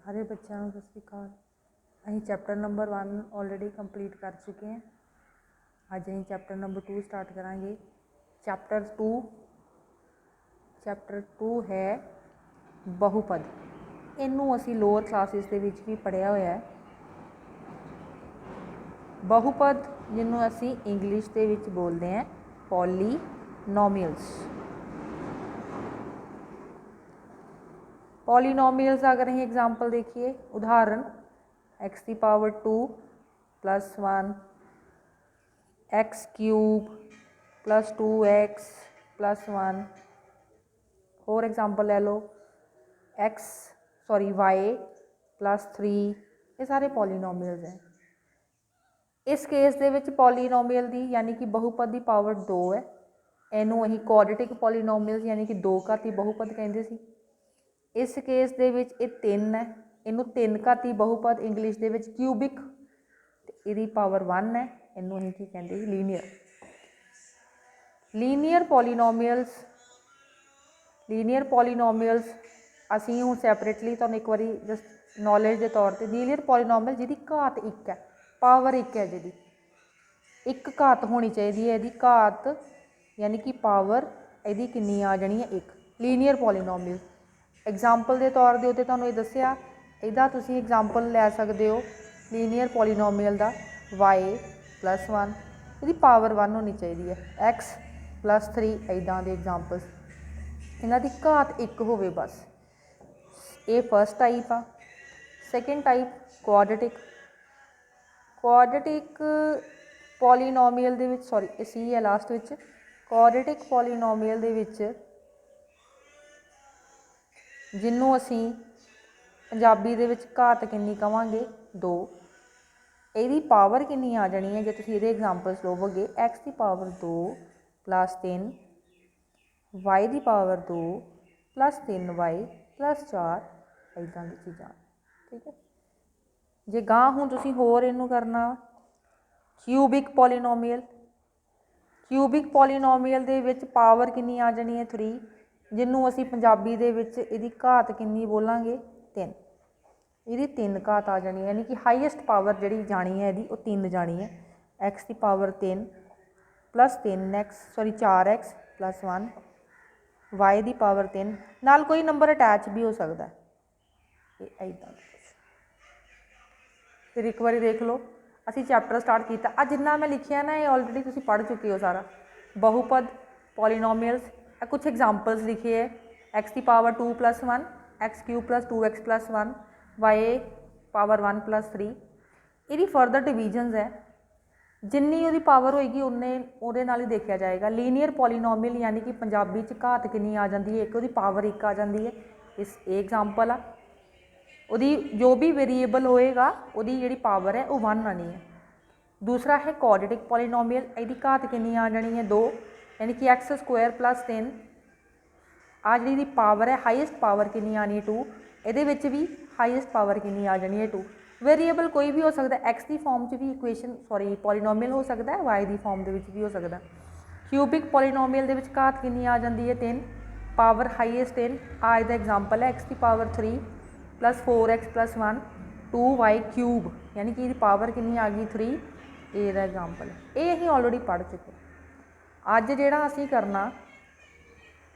ਸਾਰੇ ਬੱਚਿਆਂ ਨੂੰ ਸਤਿ ਸ਼੍ਰੀ ਅਕਾਲ। ਅਸੀਂ ਚੈਪਟਰ ਨੰਬਰ 1 ਆਲਰੇਡੀ ਕੰਪਲੀਟ ਕਰ ਚੁੱਕੇ ਹਾਂ। ਅੱਜ ਅਸੀਂ ਚੈਪਟਰ ਨੰਬਰ 2 ਸਟਾਰਟ ਕਰਾਂਗੇ। ਚੈਪਟਰ 2 ਹੈ ਬਹੁਪਦ। ਇਹਨੂੰ ਅਸੀਂ ਲੋਅਰ ਕਲਾਸਿਸ ਦੇ ਵਿੱਚ ਵੀ ਪੜ੍ਹਿਆ ਹੋਇਆ ਹੈ। ਬਹੁਪਦ ਜਿਹਨੂੰ ਅਸੀਂ ਇੰਗਲਿਸ਼ ਦੇ ਵਿੱਚ ਬੋਲਦੇ ਹਾਂ ਪੋਲੀਨੋਮੀਅਲਸ। पॉलीनोमियल्स अगर अं एग्जाम्पल देखिए, उदाहरण x की पावर 2 + 1, x क्यूब + 2x + 1। और एग्जाम्पल ले लो y + 3। ये सारे पॉलीनोमियल्स हैं। इस केस दे विच पॉलीनोमियल की यानी कि बहुपद की पावर 2 है। इनू असीं क्वाड्रेटिक पॉलीनोमियल्स यानी कि दो घाती बहुपद कहते सी। इस केस दे विच ये 3 है, इनू 3 घाती बहुपद इंग्लिश दे विच क्यूबिक, इहदी पावर 1 है। इनू असीं की कहते हैं लीनियर। लीनियर पॉलीनोमियल्स असीं हुण सैपरेटली तुहानूं एक बारी जस्ट नॉलेज के तौर पर, लीनियर पॉलीनोमियल जिहदी घात 1 है, पावर 1 है, जिहदी एक घात होनी चाहिए है, इहदी घात यानी कि पावर इहदी कितनी आ जानी है 1। लीनियर पॉलीनोमियल एग्जाम्पल के तौर के उत्ते तुहानूं ये दस्सिया, इहदा तुसीं एग्जाम्पल लै सकते हो लीनियर पॉलीनोमियल का y + 1, इहदी पावर 1 होनी चाहिए है। x + 3 इदां दे एग्जाम्पल्स, इन्हां दी घात 1 होवे बस। ये फर्स्ट टाइप आ। सैकेंड टाइप क्वाड्रेटिक पॉलीनोमियल दे विच, सॉरी सी है लास्ट विच, क्वाड्रेटिक पॉलीनोमियल दे विच जिन्हों असी पंजाबी दे विच घात कितनी कहांगे 2। इहदी पावर कितनी आ जानी है, जो तुसीं इहदे एग्जाम्पल्स लवोगे, x की पावर 2 + 3, y की पावर 2 + 3y + 4, इदां दी चीज़ां। ठीक है। जे गां हुण तुसीं होर इहनूं करना cubic polynomial they which power कितनी आ जानी है 3, जिन्हों असी पंजाबी दे विच इहदी घात कितनी बोलांगे 3। इहदी 3 घात आ जानी है, यानी कि हाईएस्ट पावर जिहड़ी जानी है इहदी 3 जानी है। x की पावर 3 + 4x + 1, y की पावर 3 नाल कोई नंबर अटैच भी हो सकता है। इदां फिर एक बार देख लो, असी चैप्टर स्टार्ट किया। आ जिन्ना मैं लिखिया ना, ये ऑलरेडी तुसीं पढ़ चुके हो सारा। बहुपद पॉलीनोमियल्स, कुछ एग्जाम्पल्स लिखे है। x की power 2 + 1, x cube + 2x + 1, y power 1 + 3। ये फर्दर डिवीजनस है, जिन्नी उहदी पावर होएगी उन्ने उहदे नाल ही देखा जाएगा। लीनियर पॉलीनोमियल यानी कि पंजाबी च घात कितनी आ जाती है, एक उहदी पावर 1 आ जाती है। इस एग्जाम्पल आ, उहदी जो भी वेरीएबल होएगा उहदी जिहड़ी पावर है वह 1 आनी है। दूसरा है क्वाड्रेटिक पॉलीनोमियल, इहदी घात कितनी आ जानी है 2, यानी कि x² + 3। आ जी पावर है, हाईएस्ट पावर कितनी आनी है 2, ये भी हाईएस्ट पावर कितनी आ जानी है 2। वेरीएबल कोई भी हो सकता है, x की फॉर्म च भी इक्वेशन सॉरी पॉलीनोमियल हो सकता है, y की फॉर्म के भी हो सकता है। क्यूबिक पॉलीनोमियल के घात कितनी आ जाती है 3, पावर हाईएस्ट 3। आ इसका एग्जाम्पल है x की पावर 3 + 4x + 1, 2y क्यूब, यानी कि इसकी पावर कितनी आ गई 3। ये एग्जाम्पल है, ये असीं ऑलरेडी पढ़ चुके। अज जिहड़ा असीं करना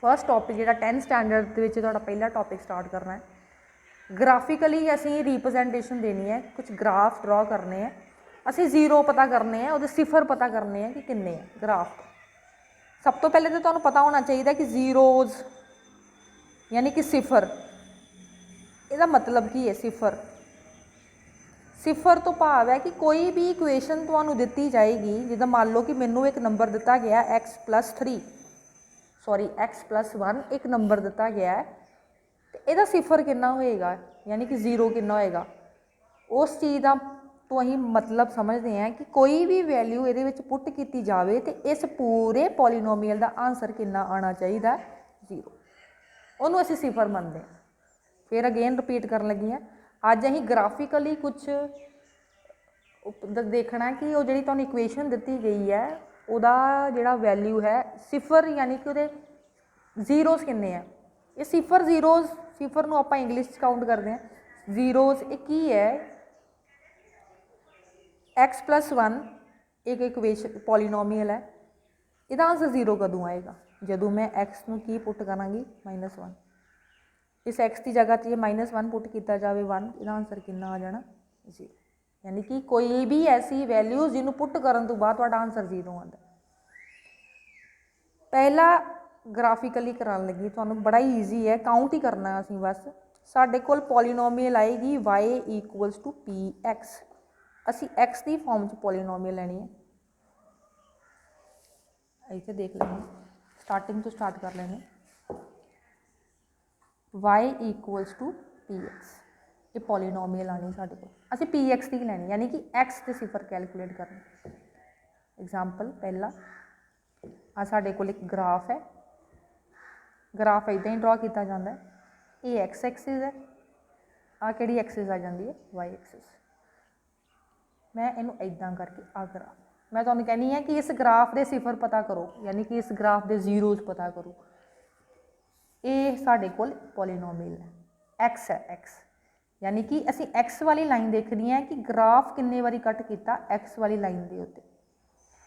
फर्स्ट टॉपिक जिहड़ा 10th स्टैंडर्ड दे विच तुहाडा पहला टॉपिक स्टार्ट करना है। ग्राफिकली असीं रिप्रजेंटेशन देनी है, कुछ ग्राफ ड्रॉ करने हैं। असीं जीरो पता करने हैं, उहदे सिफर पता करने हैं कि किन्ने है ग्राफ। सब तो पहले तो तुहानूं पता होना चाहिए कि जीरोज यानी कि सिफर, इसदा मतलब की है सिफर। सिफर तो भाव है कि कोई भी इक्वेशन तुहानूं दित्ती जाएगी, जिद्दां मान लो कि मैनूं एक नंबर दिता गया x + 3, सॉरी x + 1 एक नंबर दिता गया है, तो यदा सिफर कितना होएगा, यानी कि जीरो कितना होएगा। उस चीज़ का तो असीं मतलब समझते हैं कि कोई भी वैल्यू ये पुट की जाए तो इस पूरे पॉलीनोमियल का आंसर कितना आना चाहिए, जीरो। उन्होंने असीं सिफर मनते हैं। फिर अगेन रिपीट कर लगी हैं, अज असीं ग्राफिकली कुछ देखना कि वो जी तुहानूं इक्वेशन दी गई है उहदा जिहड़ा वैल्यू है सिफर, यानी कि उहदे जीरोस किन्ने हैं। ये सिफर जीरोस, सिफर नूं आपां इंग्लिश काउंट करते हैं ਜ਼ੀਰੋਜ਼ ਇਹ ਕੀ ਹੈ, x+1 एक इक्वेशन पॉलीनोमीअल है, ਇਹਦਾ आंसर 0 कदों आएगा ਜਦੋਂ मैं x ਨੂੰ ਕੀ ਪੁੱਟ ਕਰਾਂਗੀ -1। इस x की जगह से -1 पुट किया जाए 1, ਇਹਦਾ आंसर कितना आ जाना 0। यानी कि कोई भी ऐसी वैल्यू जिन्हों पुट करन तो बाद तुहाडा आंसर 0 आता। पहला ग्राफिकली कराने लगी, तुहानूं बड़ा ही ईजी है, काउंट ही करना असीं बस। साडे कोल पॉलीनोमीअल आएगी y = px, असी x की फॉर्म च पॉलीनोमीअल लैनी है। इत्थे देख लेंगे, स्टार्टिंग तो स्टार्ट कर लेंगे। y = px ये पॉलीनोमीअल आनी साडे कोल, असीं px की लैनी, यानी कि x के सिफर कैलकुलेट करने। एग्जाम्पल पहला आ साडे कोल एक ग्राफ है, ग्राफ इदां ही ड्रॉ किया जाता है। ये x एक्सिस है, आ किहड़ी एक्सिस आ जाती है y एक्सिस। मैं इनू इदां करके आ ग्राफ, मैं तुहानूं कहनी है कि इस ग्राफ के सिफर पता करो, यानी कि इस ग्राफ के जीरोज़ पता करो। ये साडे कोल पॉलीनोमीअल है, x है x, यानी कि असी x वाली लाइन देखनी है कि ग्राफ किन्ने वारी कट किया x वाली लाइन के उत्ते।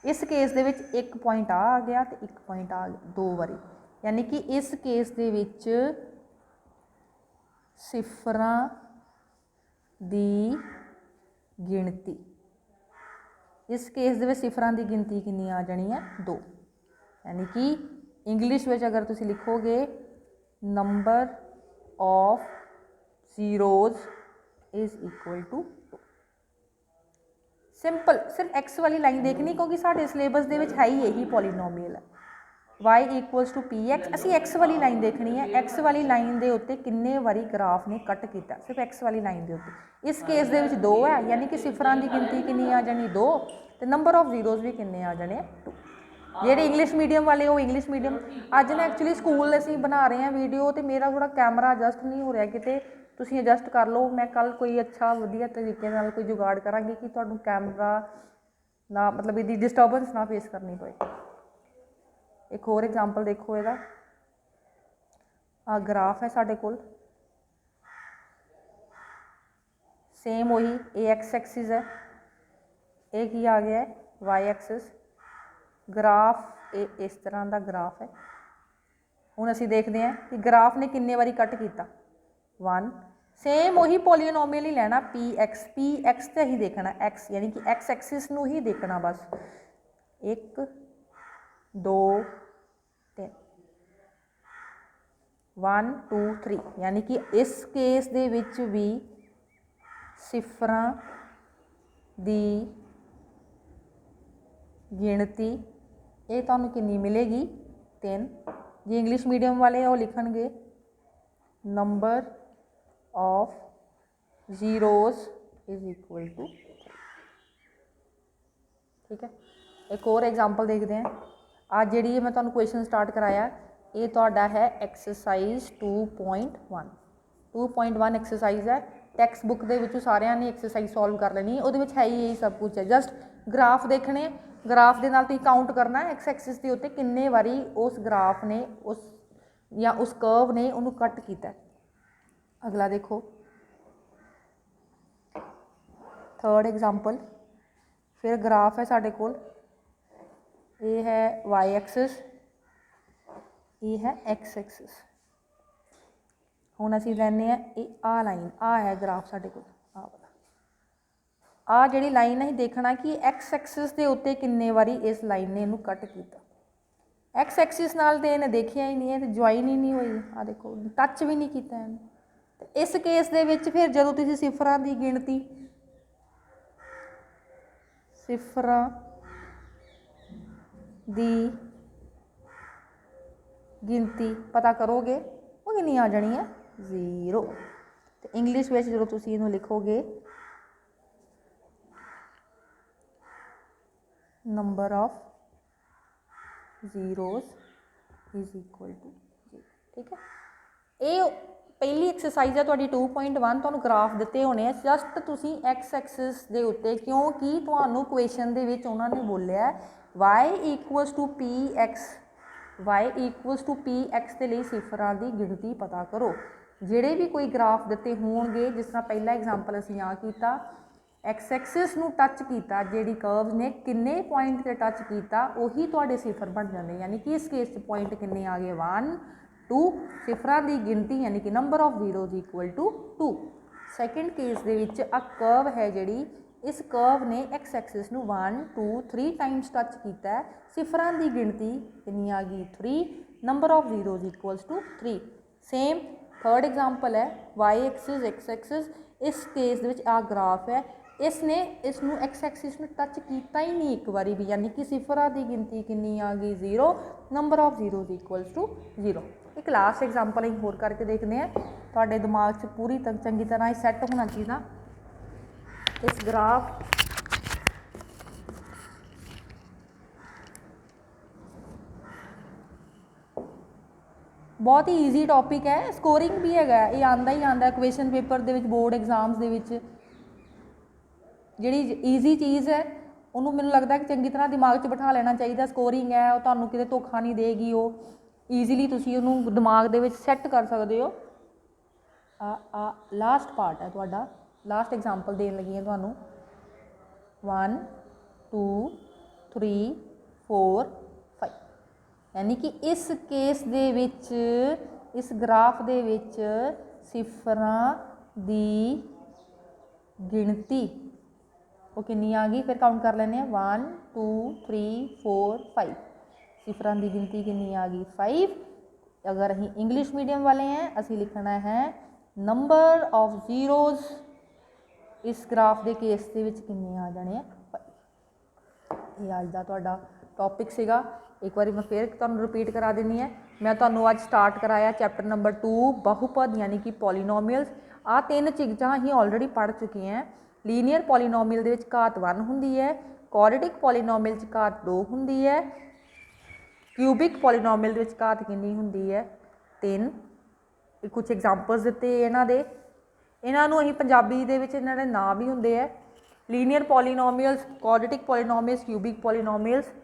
इस केस दे विच एक पॉइंट आ गया तो एक पॉइंट आ गया 2 वारी, यानी कि इस केस दे विच सिफरां दी गिणती, इस केस दे विच सिफरां दी गिनती कितनी आ जानी है 2। यानी कि इंग्लिश में अगर तुसीं लिखोगे number of zeros is equal to 2। Simple, सिर्फ एक्स वाली लाइन देखनी, क्योंकि साढ़े सिलेबस दे विच है ही यही पॉलीनोमीअल है। y = px, असी एक्स वाली लाइन देखनी है, एक्स वाली लाइन के उत्ते किन्ने वारी ग्राफ ने कट किया, सिर्फ एक्स वाली लाइन के उत्ते। इस केस दे विच 2 है, यानी कि सिफरां की गिनती कितनी आ जानी 2, तो नंबर ऑफ जीरोज़ भी कितने आ जाने 2। जेडे इंग्लिश मीडियम वाले वो इंग्लिश मीडियम, अज ना एक्चुअली स्कूल असीं बना रहे हैं वीडियो, तो मेरा थोड़ा कैमरा एडजस्ट नहीं हो रहा किते, तुसीं एडजस्ट कर लो। मैं कल कोई अच्छा वधिया तरीके नाल कोई जुगाड़ करांगी कि तुहानूं कैमरा ना, मतलब इहदी डिस्टर्बेंस ना फेस करनी पए। एक होर एग्जाम्पल देखो, ਇਹਦਾ आ ग्राफ है साडे कोल, सेम वही ये एक्स एक्सिस है, एक ही आ गया है वाई एक्सिस। ग्राफ ये इस तरह का ग्राफ है। हुण असीं देखते हैं कि ग्राफ ने किन्ने वारी कट किया 1। सेम वही पॉलीनोमीअल ही लेना पी एक्स तो ही देखना एक्स, यानी कि एक्स एक्सिस नूं ही देखना बस। 1 2 3 1 2 3, यानी कि इस केस दे विच भी सिफरां दी गिणती ये तुहानूं कितनी मिलेगी 3। जे इंग्लिश मीडियम वाले वो लिखणगे number of zeros is equal to. ठीक है, एक और एग्जाम्पल देखते हैं। आज जी मैं तुहानूं क्वेश्चन स्टार्ट कराया, ये तुहाडा है एक्सरसाइज 2.1। 2.1 एक्सरसाइज है, टैक्सट बुक के विचों सारिਆਂ ने एक्सरसाइज सॉल्व कर लेनी है, वो है ही यही सब कुछ है। जस्ट ग्राफ देखने, ग्राफ के नाल तुसीं काउंट करना एक्स एक्सिस के उत्ते किन्ने वारी उस ग्राफ ने उस या उस कर्व ने उन्होंने कट किया। अगला देखो, थर्ड एग्जाम्पल, फिर ग्राफ है साढ़े कोल, ये है वाई एक्सिस, ये है एक्स एक्सिस। हुण असीं लैने ये आ लाइन, आ है ग्राफ साढ़े कोल, आ वाला आ जिहड़ी लाइन है देखना कि एक्स एक्सिस के उत्ते किन्ने वारी इस लाइन ने इनू कट किया। एक्स एक्सिस नाल तो इन्हें देखिया ही नहीं है, तो ज्वाइन ही नहीं हुई। आ देखो टच भी नहीं किया इन्हें। इस केस दे विच फिर जदों तुसीं सिफरां दी गिणती, सिफरां दी गिनती पता करोगे वो कितनी आ जानी है 0। तो इंग्लिश में जो तुसीं इहनूं लिखोगे number of zeros is equal to 0। ठीक है, ये पहली एक्सरसाइज है तुहाडी 2.1। तुहानूं ग्राफ दिते होने, जस्ट तुसीं एक्स एक्सिस के उत्ते, क्योंकि तुहानूं क्वेश्चन दे विच उन्होंने बोलिया y = px, y = px के लिए सिफरां की गिणती पता करो। ਜਿਹੜੇ ਵੀ ਕੋਈ ਗ੍ਰਾਫ ਦਿੱਤੇ ਹੋਣਗੇ, ਜਿਸ ਤਰ੍ਹਾਂ ਪਹਿਲਾ ਐਗਜ਼ਾਮਪਲ ਅਸੀਂ ਆ ਕੀਤਾ, ਐਕਸ ਐਕਸਿਸ ਨੂੰ ਟੱਚ ਕੀਤਾ, ਜਿਹੜੀ ਕਰਵ ਨੇ ਕਿੰਨੇ ਪੁਆਇੰਟ ਤੇ ਟੱਚ ਕੀਤਾ ਉਹੀ ਤੁਹਾਡੇ ਸਿਫਰ ਬਣ ਜਾਂਦੇ। ਯਾਨੀ ਕਿ ਇਸ ਕੇਸ 'ਚ ਪੁਆਇੰਟ ਕਿੰਨੇ ਆ ਗਏ 1 2, ਸਿਫਰਾਂ ਦੀ ਗਿਣਤੀ ਯਾਨੀ ਕਿ number of zeros equal to 2। Second case ਦੇ ਵਿੱਚ ਆ ਕਰਵ ਹੈ ਜਿਹੜੀ, ਇਸ ਕਰਵ ਨੇ ਐਕਸ ਐਕਸਿਸ ਨੂੰ 1 2 3 ਟਾਈਮਸ ਟੱਚ ਕੀਤਾ, ਸਿਫਰਾਂ ਦੀ ਗਿਣਤੀ ਕਿੰਨੀ ਆ ਗਈ 3, number of zeros equals to 3। Same third example है वाई एक्सिस एक्स एक्सिस। इस केस ਦੇ ਵਿੱਚ ਆ ਗ੍ਰਾਫ ਹੈ, ਇਸ ਨੇ ਇਸ ਨੂੰ ਐਕਸ ਐਕਸਿਸ ਨੂੰ ਟੱਚ ਕੀਤਾ ਹੀ ਨਹੀਂ ਇੱਕ ਵਾਰੀ ਵੀ, ਯਾਨੀ ਕਿ ਸਿਫਰਾਂ ਦੀ ਗਿਣਤੀ ਕਿੰਨੀ ਆ ਗਈ 0, number of zeros equals to 0। ਇੱਕ ਲਾਸਟ ਐਗਜ਼ਾਮਪਲ ਅਸੀਂ ਹੋਰ ਕਰਕੇ ਦੇਖਦੇ ਹਾਂ, ਤੁਹਾਡੇ ਦਿਮਾਗ 'ਚ ਪੂਰੀ ਚੰਗੀ ਤਰ੍ਹਾਂ ਹੀ ਸੈੱਟ ਹੋਣਾ ਚਾਹੀਦਾ। ਇਸ ਗ੍ਰਾਫ बहुत ही ईजी टॉपिक है, स्कोरिंग भी है, ये आता ही आता क्वेश्चन पेपर के बोर्ड एग्जाम्स के जी ईजी चीज़ है उन्होंने मैनूं लगता कि चंगी तरह दिमाग 'च बिठा लेना चाहिए। स्कोरिंग है वो तुहानूं किते धोखा नहीं देगी, वो ईजीली तुसीं उहनूं दिमाग दे विच सैट कर सकते हो। लास्ट पार्ट है तुहाडा, लास्ट एग्जाम्पल देन लगी है तुहानूं 1 2 3 4 5, यानी कि इस केस दे विच इस ग्राफ दे विच सिफरां दी गिणती वो कितनी आ गई, फिर काउंट कर लेने 1 2 3 4 5, सिफरां दी गिणती कितनी आ गई 5। अगर असीं इंग्लिश मीडियम वाले हैं असीं लिखना है नंबर ऑफ जीरोज़, इस ग्राफ के केस के विच कितने आ जाने 5। ये अज दा तुहाडा टॉपिक सीगा। एक बार मैं फिर तुहानूं रिपीट करा देनी है। मैं तुहानूं अज स्टार्ट कराया चैप्टर नंबर 2 बहुपद यानी कि पॉलीनोमियल्स। आ 3 चीज़ां असीं ऑलरेडी पढ़ चुके हैं। लीनियर पॉलीनोमियल दे विच घात 1 हुंदी है, क्वाड्रेटिक पॉलीनोमियल च घात 2 हुंदी है, क्यूबिक पॉलीनोमियल दे विच घात कितनी हुंदी है 3। कुछ एग्जाम्पल्स दिते इन्हां दे, इन्हां नूं असीं पंजाबी दे विच इन्हां दे नाम भी हुंदे है, linear polynomials, quadratic polynomials, cubic polynomials.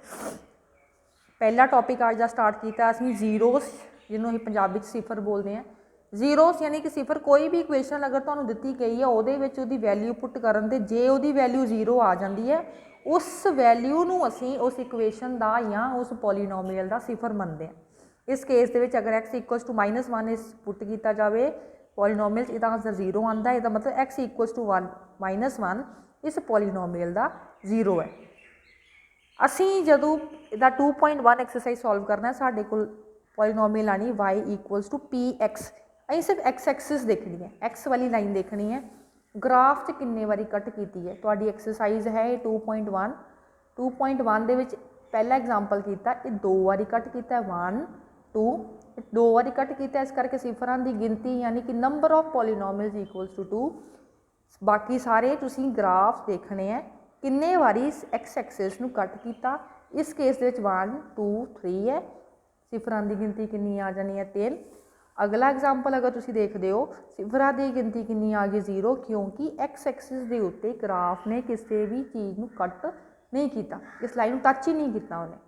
पहला टॉपिक अज का स्टार्ट किया असीं जीरोस, जिन्हों असीं पंजाबी सिफर बोलते हैं। जीरोस यानी कि सिफर कोई भी इक्वेशन अगर तुहानूं दित्ती गई है उहदे विच उहदी वैल्यू पुट करन ते जे उहदी वैल्यू 0 आ जाती है उस वैल्यू नूं असीं उस इक्वेशन का या उस पॉलीनोमियल का सिफर मनते हैं। इस केस दे विच अगर x इक्वल्स टू -1 इस पुट किया जाए पॉलीनोमियल, इसका आंसर 0 आता है, इसका मतलब x इक्वल्स टू 1 -1 इस पॉलीनोमियल का 0 है। असीं जदों इहदा 2.1 एक्सरसाइज सॉल्व करना है, साडे कोल पॉलीनोमियल आनी y इक्वल्स टू px। असीं सिर्फ x एक्सिस देखनी है, x वाली लाइन देखनी है, ग्राफ च किन्ने वारी कट की है। तुहाडी एक्सरसाइज है 2.1, 2.1 दे विच पहला एग्जाम्पल किया, ये 2 वारी कट किया 1 2, 2 वारी कट किया, इस करके सिफरां दी गिनती यानी कि number of polynomials equals to 2। बाकी सारे तुसीं ग्राफ देखने हैं किन्ने वारी एक्स एक्सिस नूं कट किया। इस केस दे विच 1 2 3 है, सिफरां दी गिनती कितनी आ जानी है 3। अगला एग्जाम्पल अगर तुसीं देखदे हो सिफरां दी गिनती कितनी आ गई 0, क्योंकि एक्स एक्सिस के उत्ते ग्राफ ने किसी भी चीज़ नूं कट नहीं किया, इस लाइन टच ही नहीं किया उन्हें।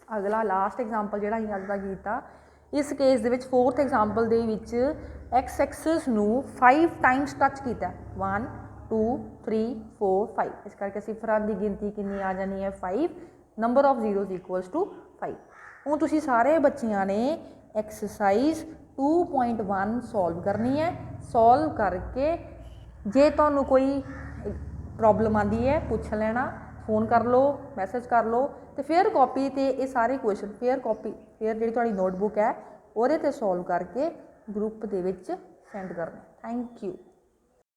अगला लास्ट एग्जाम्पल जिहड़ा असीं अज दा कीता, इस केस दे विच फोर्थ एग्जाम्पल दे विच एक्स एक्सिस नूं 5 टाइम्स टच किया 1 2 3 4 5, इस करके सिफरां दी गिनती कितनी आ जानी है 5, number of zeros equals to 5। हुण तुसीं सारे बच्चियां ने एक्सरसाइज 2.1 सॉल्व करनी है। सॉल्व करके जे तुहानूं कोई प्रॉब्लम आती है पूछ लेना, फोन कर लो, मैसेज कर लो, तो फेयर कॉपी ते ये सारे क्वेश्चन फेयर जी तुहाडी नोटबुक है वो सॉल्व करके ग्रुप दे विच सेंड करना। Thank you.